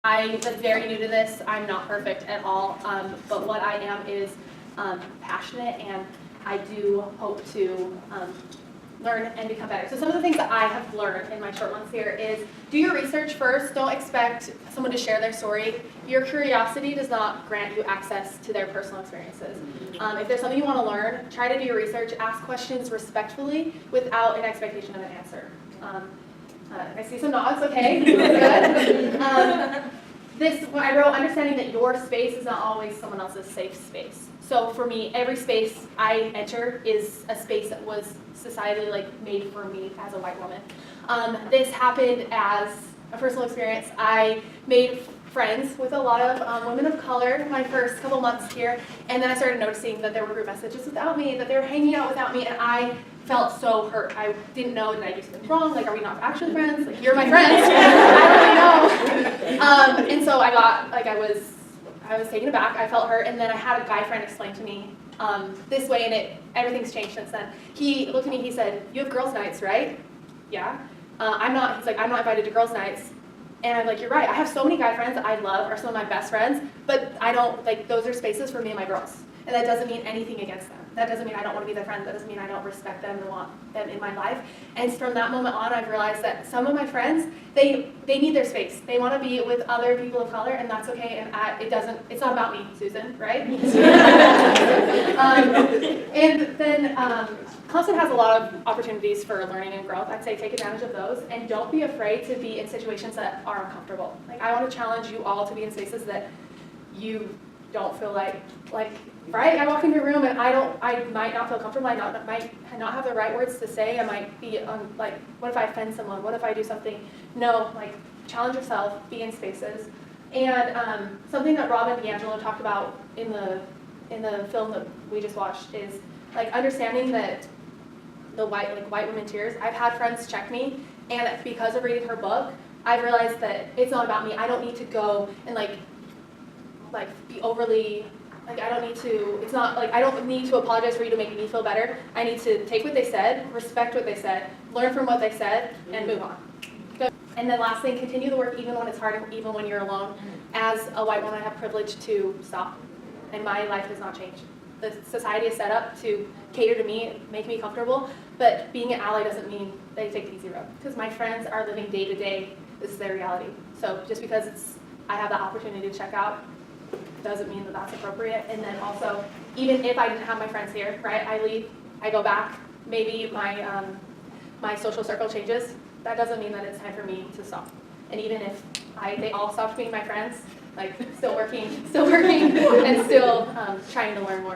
I was very new to this. I'm not perfect at all, but what I am is passionate, and I do hope to learn and become better. So some of the things that I have learned in my short months here is do your research first. Don't expect someone to share their story. Your curiosity does not grant you access to their personal experiences. If there's something you want to learn, try to do your research, ask questions respectfully without an expectation of an answer. I see some nods, okay, good. When I wrote, understanding that your space is not always someone else's safe space. So for me, every space I enter is a space that was societally made for me as a white woman. This happened as a personal experience. I made friends with a lot of women of color my first couple months here, and then I started noticing that there were group messages without me, that they were hanging out without me, and I felt so hurt. I didn't know, did I do something wrong? Are we not actually friends? You're my friends. I don't really know. And so I was taken aback. I felt hurt, and then I had a guy friend explain to me this way, and everything's changed since then. He looked at me. He said, "You have girls' nights, right?" Yeah. I'm not. He's like, "I'm not invited to girls' nights." And I'm like, "You're right. I have so many guy friends that I love, are some of my best friends, but I don't those are spaces for me and my girls, and that doesn't mean anything against them. That doesn't mean I don't want to be their friend. That doesn't mean I don't respect them and want them in my life." And from that moment on, I've realized that some of my friends, they need their space. They want to be with other people of color, and that's okay. And it's not about me, Susan, right? And then Clemson has a lot of opportunities for learning and growth. I'd say take advantage of those, and don't be afraid to be in situations that are uncomfortable. I want to challenge you all to be in spaces that you don't feel like right? I walk into a room and I might not feel comfortable. I might not have the right words to say. I might be what if I offend someone? What if I do something? No, challenge yourself, be in spaces. And something that Robin DiAngelo talked about in the film that we just watched is understanding that the white women tears. I've had friends check me, and because of reading her book, I've realized that it's not about me. I don't need to go and be overly. I don't need to, it's not I don't need to apologize for you to make me feel better. I need to take what they said, respect what they said, learn from what they said, and move on. Good. And then last thing, continue the work even when it's hard and even when you're alone. As a white woman, I have privilege to stop, and my life has not changed. The society is set up to cater to me, make me comfortable, but being an ally doesn't mean they take the easy road. Because my friends are living day to day, this is their reality. So just because I have the opportunity to check out, doesn't mean that that's appropriate. And then also, even if I didn't have my friends here, right, I leave, I go back, maybe my social circle changes, that doesn't mean that it's time for me to stop. And even if they all stopped being my friends, still working, and still trying to learn more.